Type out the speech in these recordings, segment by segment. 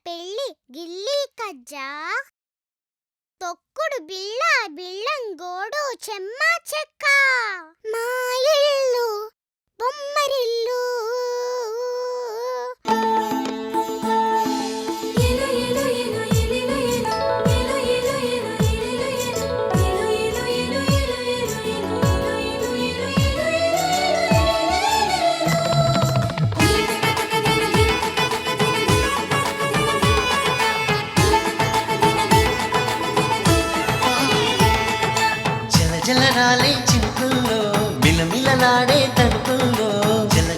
పెళ్ళి గిల్లీ కజ్జా తొక్కుడు బిళ్ళ బిళ్ళంగోడు చెమ్మ చెక్క మా ఇల్లు బొమ్మరిల్లు జలరాలే చినుకుల్లో మిలమిలలాడే తడుకుల్లో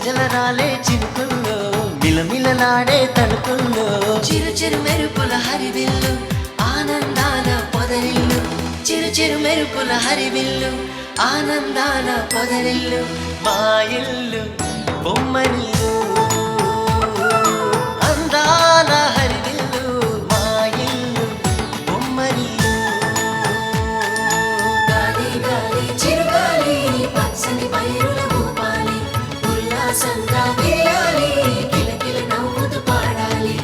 జలరాలే చినుకుల్లో మిలమిలలాడే తడుకుల్లో చిరు చిరు మెరుపుల హరివిల్లు ఆనందాల పొదరిల్లు చిరు చిరు మెరుపుల హరివిల్లు ఆనందాల పొదరిల్లు మా ఇల్లు బొమ్మరిల్లు అందాల హరివిల్లు మా ఇల్లు బొమ్మరిల్లు పచ్చని పైరుల భూపాలి ఉల్లాసంగా వేయాలి కిలకిల నవ్వుతూ పాడాలి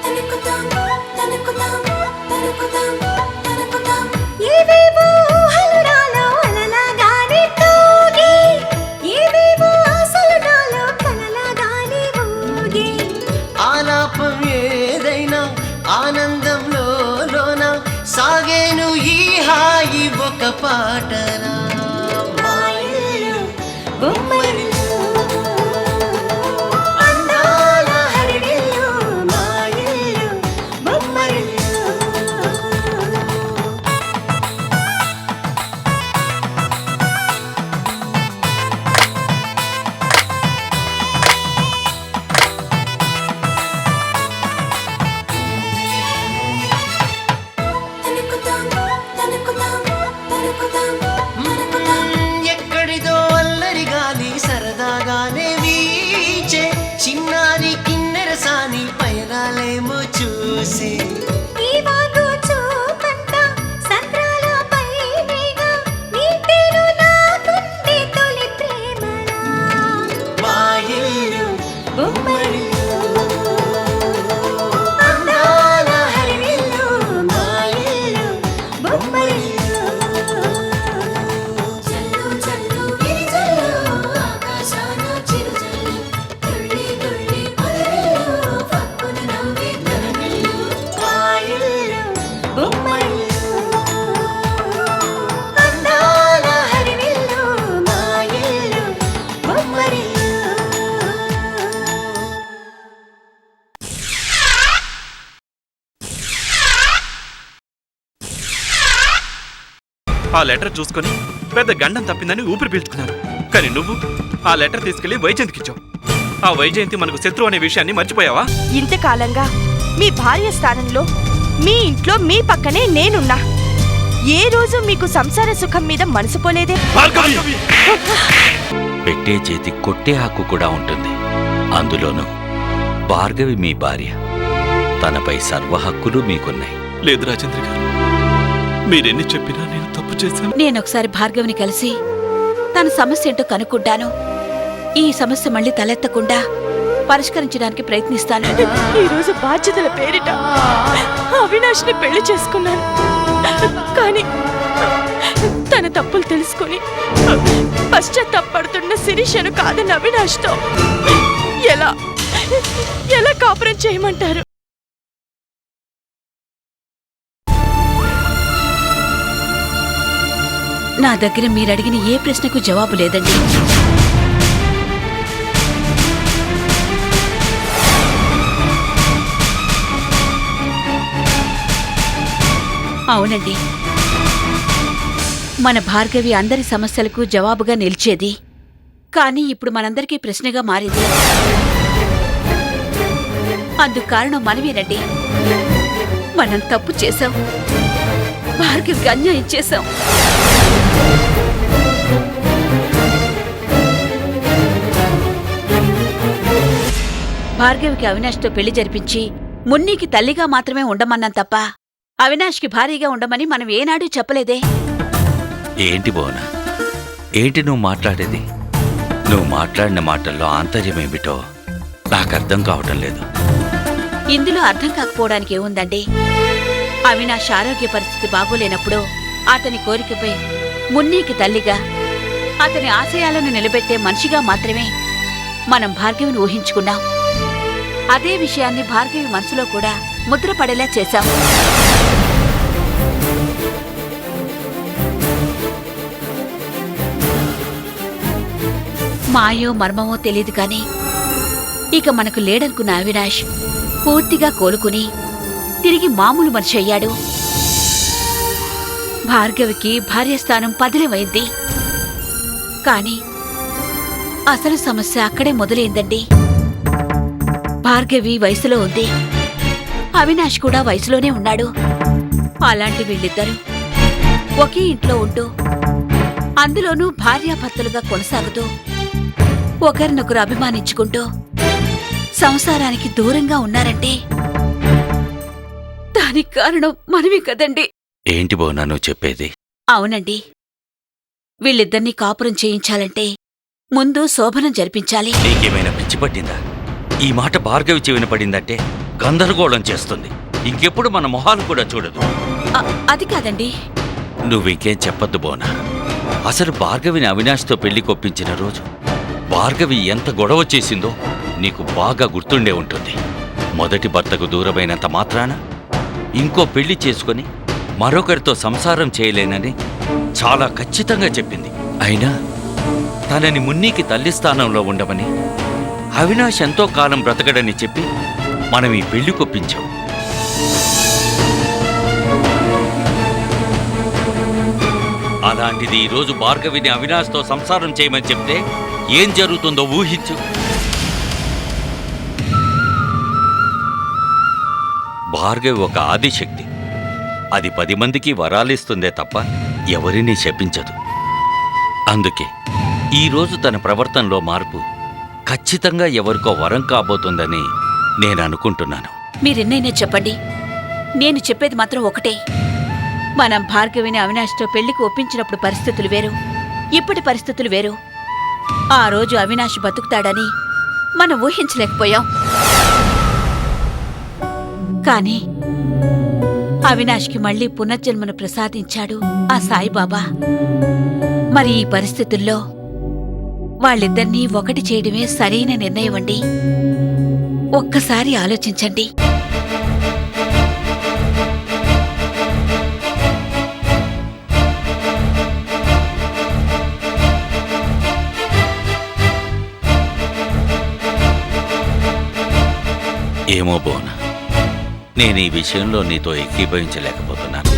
తనుకుతాం తనుకుతాం తనుకుతాం తనుకుతాం ఏవేవో ఊహలు నాలో అలలాగానే తూగి ఏవేవో ఆశలు నాలో కలలాగానే ఊగి ఆలాపం ఏదైనా ఆనందంలో లోన సాగేను ఈ హాయి ఒక పాటరా అందాల హరివిల్లు మా ఇల్లు బొమ్మరిల్లు తనుకుతాం తనుకుతాం తనుకుతాం ఎక్కడిదో అల్లరి గాలి సరదాగానే వీచే చిన్నారి కిన్నెరసాని పయనాలేమో చూసి మా ఇల్లు బొమ్మరిల్లు అందాల హరివిల్లు మా ఇల్లు బొమ్మరిల్లు ఆ లెటర్ చూసుకొని పెద్ద గండం తప్పిందని ఊపిరి పీల్చుకున్నాను. కానీ నువ్వు ఆ లెటర్ తీసుకెళ్లి వైజయంతికిచ్చావు. ఆ వైజయంతి మనకు శత్రువు అనే విషయాన్ని మర్చిపోయావా? ఇంతకాలంగా మీ భార్య స్థానంలో మీ ఇంట్లో మీ పక్కనే నేనున్నా. ఏ రోజు మీకు సంసార సుఖం మీద మనసు పోలేదే? పెట్టే చేతి కొట్టే హక్కు కూడా ఉంటుంది. అందులోనూ భార్గవి మీ భార్య, తనపై సర్వ హక్కులు మీకున్నాయి. లేదు రాజేంద్ర గారు, మీరెన్ని చెప్పినా నేను తప్పు చేశాను. నేనొకసారి భార్గవిని కలిసి తన సమస్య ఏంటో కనుక్కుంటాను. ఈ సమస్య మళ్ళీ తలెత్తకుండా పరిష్కరించడానికి ప్రయత్నిస్తాను. ఈ రోజు బాధ్యతల పేరిట అవినాష్ని పెళ్లి చేసుకున్నాను. కానీ తన తప్పులు తెలుసుకుని పశ్చాత్తాపడుతున్న శిరీషను కాదని అవినాష్తో ఎలా ఎలా కాపురం చేయమంటారు? నా దగ్గర మీరడిగిన ఏ ప్రశ్నకు జవాబు లేదండి. అవునండి, మన భార్గవి అందరి సమస్యలకు జవాబుగా నిలిచేది. కానీ ఇప్పుడు మనందరికీ ప్రశ్నగా మారింది. అందుకు కారణం మనమేనండి. మనం తప్పు చేశాం, భార్గవికి అన్యాయం చేశాం. భార్గవికి అవినాష్తో పెళ్లి జరిపించి మున్నీకి తల్లిగా మాత్రమే ఉండమన్నాం తప్ప అవినాష్కి భారీగా ఉండమని మనం ఏనాడూ చెప్పలేదే. ఏంటి బోనా, ఏంటి నువ్వు మాట్లాడేది? నువ్వు మాట్లాడిన మాటల్లో ఆంతర్యమేమిటో నాకర్థం కావటం లేదు. ఇందులో అర్థం కాకపోవడానికి ఏముందండి? అవినాష్ ఆరోగ్య పరిస్థితి బాగోలేనప్పుడు అతని కోరికపై మున్నీకి తల్లిగా, అతని ఆశయాలను నిలబెట్టే మనిషిగా మాత్రమే మనం భార్గవిని ఊహించుకున్నాం. అదే విషయాన్ని భార్గవి మనసులో కూడా ముద్రపడేలా చేశాం. మాయో మర్మమో తెలియదు కాని ఇక మనకు లేడనుకున్న అవినాష్ పూర్తిగా కోలుకుని తిరిగి మామూలు మనిషి అయ్యాడు. భార్గవికి భార్యస్థానం పదిలమైంది. కాని అసలు సమస్య అక్కడే మొదలైందండి. భార్గవి వయసులో ఉంది, అవినాష్ కూడా వయసులోనే ఉన్నాడు. అలాంటి వీళ్ళిద్దరూ ఒకే ఇంట్లో ఉంటూ, అందులోనూ భార్యాభర్తలుగా కొనసాగుతూ, ఒకరినొకరు అభిమానించుకుంటూ సంసారానికి దూరంగా ఉన్నారంటే దానికి కారణం మనమే కదండి. ఏంటి బోనా నువ్వు చెప్పేది? అవునండి. వీళ్ళిద్దరినీ కాపురం చేయించాలంటే ముందు శోభనం జరిపించాలి. నీకేమైనా పిచ్చి పట్టిందా? ఈ మాట భార్గవి చెవిన పడిందంటే గందరగోళం చేస్తుంది. ఇంకెప్పుడు మన మొహాలు కూడా చూడదు. అది కాదండి. నువ్వింకేం చెప్పొద్దు బోనా. అసలు భార్గవిని అవినాష్తో పెళ్లి కొప్పించిన రోజు భార్గవి ఎంత గొడవ చేసిందో నీకు బాగా గుర్తుండే ఉంటుంది. మొదటి భర్తకు దూరమైనంత మాత్రాన ఇంకో పెళ్లి చేసుకుని మరొకరితో సంసారం చేయలేనని చాలా ఖచ్చితంగా చెప్పింది. అయినా తనని మున్నీకి తల్లి స్థానంలో ఉండమని, అవినాష్ ఎంతో కాలం బ్రతకడని చెప్పి మనం ఈ పెళ్లి కొప్పించాం. అలాంటిది ఈరోజు భార్గవిని అవినాష్తో సంసారం చేయమని చెప్తే ఏం జరుగుతుందో ఊహించు. భార్గవి ఒక ఆదిశక్తి. అది 10 మందికి వరాలిస్తుందే తప్ప ఎవరినీ శపించదు. అందుకే ఈరోజు తన ప్రవర్తనలో మార్పు ఖచ్చితంగా ఎవరికో వరం కాబోతుందని నేను అనుకుంటున్నాను. మీరెన్నైనా చెప్పండి, నేను చెప్పేది మాత్రం ఒకటే. మనం భార్గవిని అవినాష్తో పెళ్లికి ఒప్పించినప్పుడు పరిస్థితులు వేరు, ఇప్పటి పరిస్థితులు వేరు. ఆ రోజు అవినాష్ బతుకుతాడని మనం ఊహించలేకపోయాం. కాని అవినాష్కి మళ్లీ పునర్జన్మను ప్రసాదించాడు ఆ సాయిబాబా. మరి ఈ పరిస్థితుల్లో వాళ్ళిద్దరినీ ఒకటి చేయడమే సరైన నిర్ణయం అండి. ఒక్కసారి ఆలోచించండి. ఏమో బోనా, నేను ఈ విషయంలో నీతో ఏకీభవించలేకపోతున్నాను.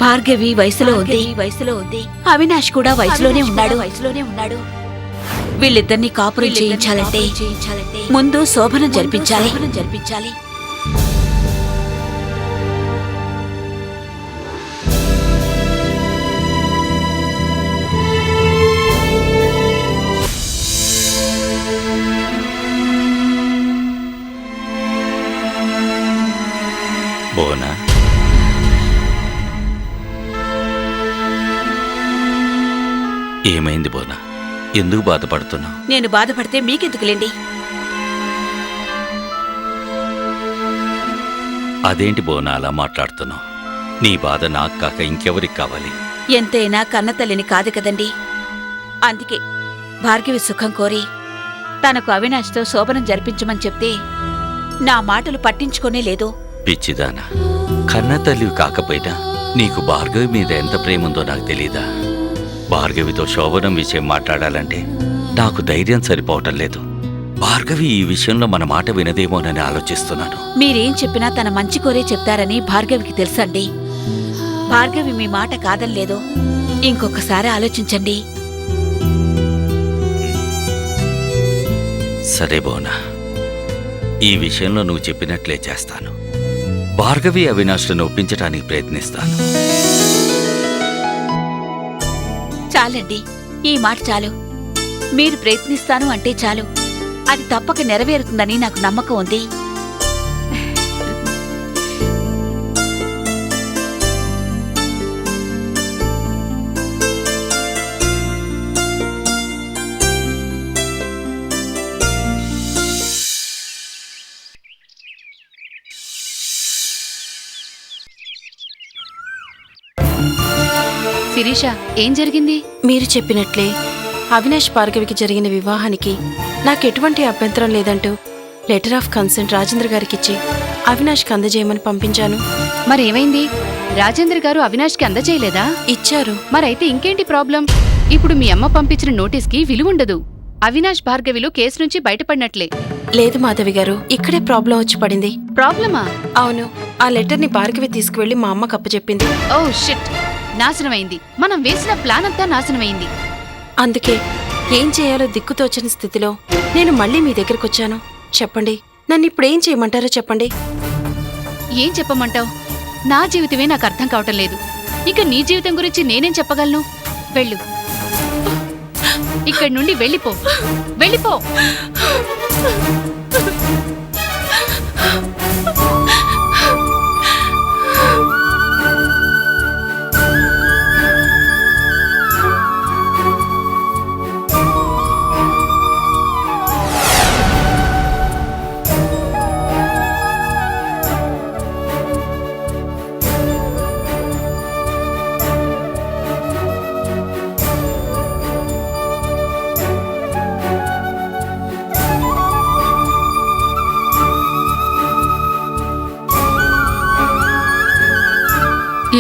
భార్గవి వయసులో ఉంది, అవినాష్ కూడా వయసులోనే ఉన్నాడు. వీళ్ళిద్దరినీ కాపురం చేయించాలంటే ముందు శోభనం జరిపించాలి. బోనా, ఏమైంది బోనా? ఎందుకు బాధపడుతున్నావు? నేను బాధపడితే మీకెందుకులేండి. అదేంటి బోనా అలా మాట్లాడుతున్నావు? నీ బాధ నాకు కాక ఇంకెవరికి కావాలి? ఎంతైనా కన్నతల్లిని కాదు కదండి. అందుకే భార్గవి సుఖం కోరి తనకు అవినాష్తో శోభనం జరిపించమని చెప్తే నా మాటలు పట్టించుకోనే లేదు. పిచ్చిదానా, కన్న తల్లివి కాకపోయినా నీకు భార్గవి మీద ఎంత ప్రేముందో నాకు తెలీదా? భార్గవితో శోభనం విషయం మాట్లాడాలంటే నాకు ధైర్యం సరిపోవటం లేదు. భార్గవి ఈ విషయంలో మన మాట వినదేమోనని ఆలోచిస్తున్నాను. మీరేం చెప్పినా తన మంచి కోరే చెప్తారని భార్గవికి తెలుసండి. భార్గవి మీ మాట కాదనలేదు. ఇంకొకసారి ఆలోచించండి. సరే బోనా, ఈ విషయంలో నువ్వు చెప్పినట్లే చేస్తాను. భార్గవి అవినాష్లను ఒప్పించడానికి ప్రయత్నిస్తాను. చాలండి, ఈ మాట చాలు. మీరు ప్రయత్నిస్తాను అంటే చాలు, అది తప్పక నెరవేరుతుందని నాకు నమ్మకం ఉంది. శిరీష, ఏం జరిగింది? మీరు చెప్పినట్లే అవినాష్ భార్గవికి జరిగిన వివాహానికి నాకెటువంటి అభ్యంతరం లేదంటూ లెటర్ ఆఫ్ కన్సెంట్ రాజేంద్ర గారికిచ్చి అవినాష్కి అందజేయమని పంపించాను. మరేమైంది? రాజేంద్ర గారు అవినాష్కి అందజేయలేదా? ఇచ్చారు. మరైతే ఇంకేంటి ప్రాబ్లం? ఇప్పుడు మీ అమ్మ పంపించిన నోటీస్కి విలువుండదు. అవినాష్ భార్గవిలు కేసు నుంచి బయటపడినట్లే. లేదు మాధవి గారు, ఇక్కడే ప్రాబ్లం వచ్చి పడింది. ప్రాబ్లమా? అవును, ఆ లెటర్ని భార్గవి తీసుకువెళ్లి మా అమ్మకు అప్పచెప్పింది. Oh shit, నాశనమైంది. మనం వేసిన ప్లాన్ అంతా నాశనమైంది. అందుకే ఏం చేయాలో దిక్కుతోచని స్థితిలో నేను మళ్ళీ మీ దగ్గరకొచ్చాను. చెప్పండి, నన్ను ఇప్పుడేం చేయమంటారో చెప్పండి. ఏం చెప్పమంటావు? నా జీవితమే నాకు అర్థం కావటం లేదు. ఇక నీ జీవితం గురించి నేనేం చెప్పగలను? వెళ్ళు, ఇక్కడి నుండి వెళ్ళిపో, వెళ్ళిపో.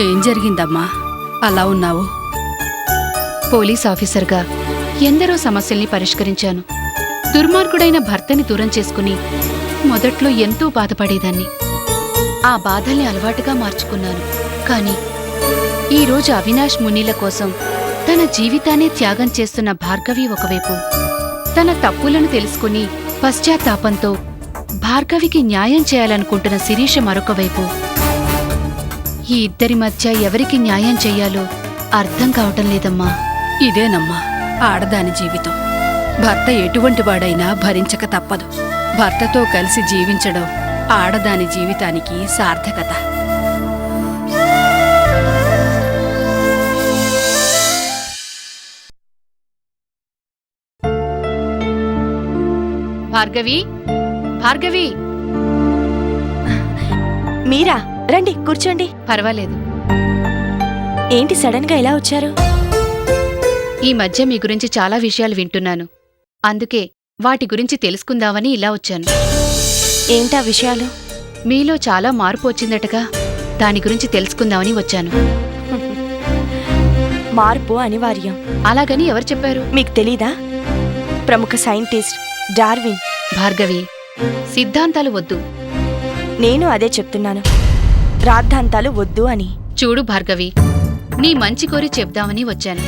ఏం జరిగిందమ్మా అలా ఉన్నావు? పోలీస్ ఆఫీసర్గా ఎందరో సమస్యల్ని పరిష్కరించాను. దుర్మార్గుడైన భర్తని దూరం చేసుకుని మొదట్లో ఎంతో బాధపడేదాన్ని. ఆ బాధల్ని అలవాటుగా మార్చుకున్నాను. కానీ ఈరోజు అవినాష్ మునీల కోసం తన జీవితాన్ని త్యాగం చేస్తున్న భార్గవి ఒకవైపు, తన తప్పులను తెలుసుకుని పశ్చాత్తాపంతో భార్గవికి న్యాయం చేయాలనుకుంటున్న శిరీష మరొక వైపు. ఈ ఇద్దరి మధ్య ఎవరికి న్యాయం చెయ్యాలో అర్థం కావటం లేదమ్మా. ఇదేనమ్మా ఆడదాని జీవితం. భర్త ఎటువంటి వాడైనా భరించక తప్పదు. భర్తతో కలిసి జీవించడం ఆడదాని జీవితానికి సార్థకత. భార్గవి, భార్గవి! మీరా? రండి, కూర్చోండి. పర్వాలేదు. ఏంటి సడన్ గా ఎలా వచ్చారు? ఈ మధ్య మీ గురించి చాలా విషయాలు వింటున్నాను. అందుకే వాటి గురించి తెలుసుకుందామని ఇలా వచ్చాను. ఏంటా విషయాలు? మీలో చాలా మార్పు వచ్చిందటగా, దాని గురించి తెలుసుకుందామని వచ్చాను. మార్పు అనివార్యం. అలాగని ఎవరు చెప్పారు? మీకు తెలీదా? ప్రముఖ సైంటిస్ట్ డార్విన్. భార్గవి, సిద్ధాంతాలు వద్దు. నేను అదే చెప్తున్నాను, రాద్ధాంతాలు వద్దు అని. చూడు భార్గవి, నీ మంచి కోరి చెప్దామని వచ్చాను.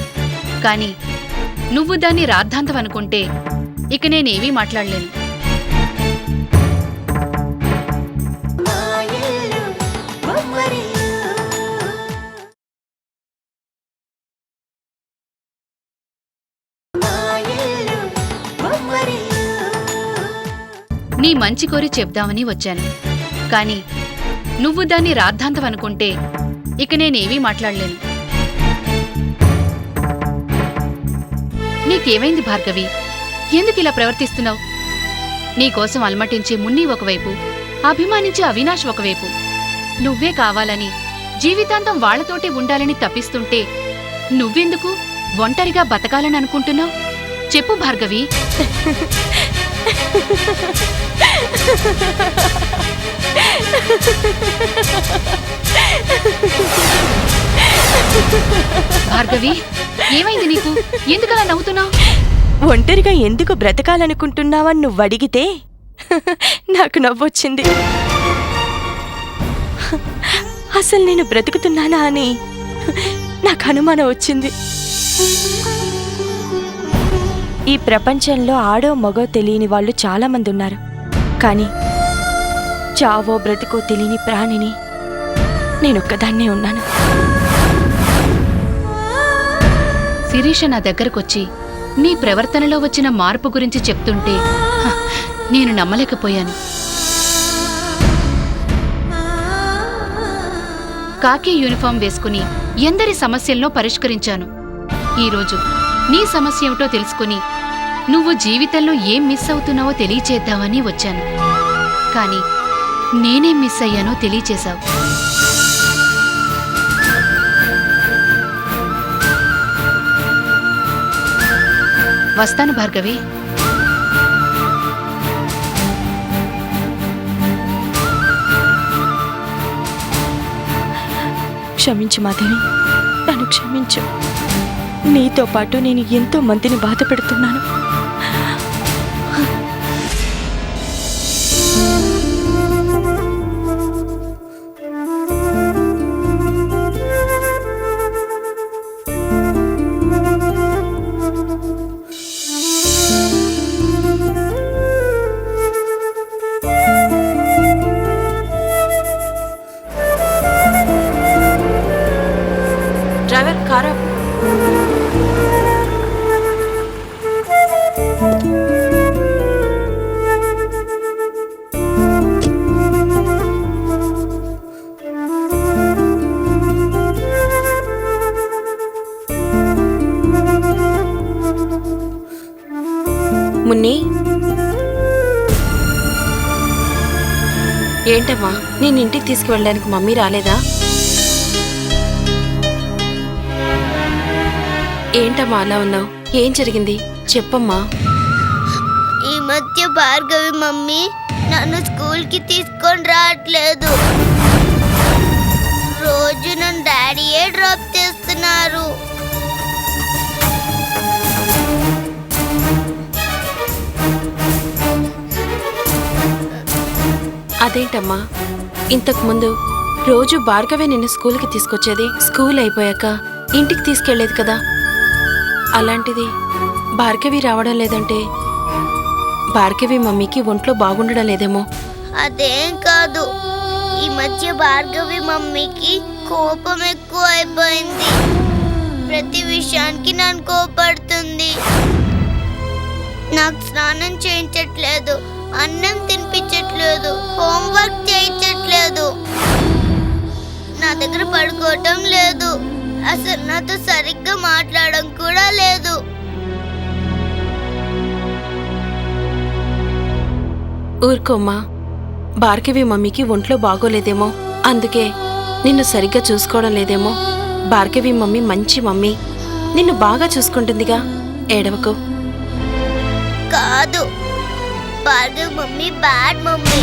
కాని నువ్వు దాన్ని రాద్ధాంతం అనుకుంటే ఇక నేనేమీ మాట్లాడలేను. నీ మంచి కోరి చెప్దామని వచ్చాను. కాని నువ్వు దాన్ని రాద్ధాంతం అనుకుంటే ఇక నేనేమీ మాట్లాడలేను. నీకేమైంది భార్గవి? ఎందుకిలా ప్రవర్తిస్తున్నావు? నీకోసం అలమటించే మున్ని ఒకవైపు, అభిమానించే అవినాష్ ఒకవైపు. నువ్వే కావాలని జీవితాంతం వాళ్లతోటే ఉండాలని తప్పిస్తుంటే నువ్వెందుకు ఒంటరిగా బతకాలని అనుకుంటున్నావు? చెప్పు భార్గవి. భార్గవి, ఏమైంది నీకు? ఎందుకలా నవ్వుతున్నావు? ఒంటరిగా ఎందుకు బ్రతకాలనుకుంటున్నావని నువ్వడిగితే నాకు నవ్వొచ్చింది. అసలు నేను బ్రతుకుతున్నానా అని నాకు అనుమానం వచ్చింది. ఈ ప్రపంచంలో ఆడో మగో తెలియని వాళ్ళు చాలామంది ఉన్నారు. కానీ చావో బ్రతికో తెలియని ప్రాణిని నేనొక్కదాన్నే ఉన్నాను. శిరీష నా దగ్గరకొచ్చి నీ ప్రవర్తనలో వచ్చిన మార్పు గురించి చెప్తుంటే నేను నమ్మలేకపోయాను. కాకి యూనిఫామ్ వేసుకుని ఎందరి సమస్యలను పరిష్కరించాను. ఈరోజు నీ సమస్య ఏమిటో తెలుసుకుని నువ్వు జీవితంలో ఏం మిస్ అవుతున్నావో తెలియచేద్దామని వచ్చాను. కానీ నేనేం మిస్ అయ్యానో తెలియచేశావు. వస్తాను భార్గవి. క్షమించు మాధవి, నన్ను క్షమించు. నీతో పాటు నేను ఎంతో మందిని బాధ పెడుతున్నాను. డ్రైవర్ కారా. మున్ని, ఏంటమ్మా నేను ఇంటికి తీసుకువెళ్ళడానికి మమ్మీ రాలేదా? ఏంటమ్మా అలా ఉన్నావు? ఏం జరిగింది చెప్పమ్మా. ఈ మధ్య భార్గవి మమ్మీ నన్ను స్కూల్కి తీసుకొని రావట్లేదు. రోజు నన్ను డాడీయే డ్రాప్ చేస్తున్నారు. అదేంటమ్మా, ఇంతకు ముందు రోజు భార్గవే నిన్ను స్కూల్కి తీసుకొచ్చేది. స్కూల్ అయిపోయాక ఇంటికి తీసుకెళ్లేది కదా. అలాంటిది భార్గవి రావడం లేదంటే భార్గవి మమ్మీకి ఒంట్లో బాగుండడం లేదేమో. అదేం కాదు, ఈ మధ్య భార్గవి మమ్మీకి కోపం ఎక్కువ అయిపోయింది. ప్రతి విషయానికి నన్ను కోపడుతుంది. నాకు స్నానం చేయించట్లేదు, అన్నం తినిపించట్లేదు, హోంవర్క్ చేయించట్లేదు, నా దగ్గర పడుకోవటం లేదు, అసలు నాతో సరిగ్గా మాట్లాడడం కూడా లేదు. ఊరుకోమ్మా, భార్గవి మమ్మీకి ఒంట్లో బాగోలేదేమో, అందుకే నిన్ను సరిగ్గా చూసుకోవడం లేదేమో. భార్గవి మమ్మీ మంచి మమ్మీ, నిన్ను బాగా చూసుకుంటుందిగా, ఏడవకు. కాదు, భార్గవి మమ్మీ బ్యాడ్ మమ్మీ.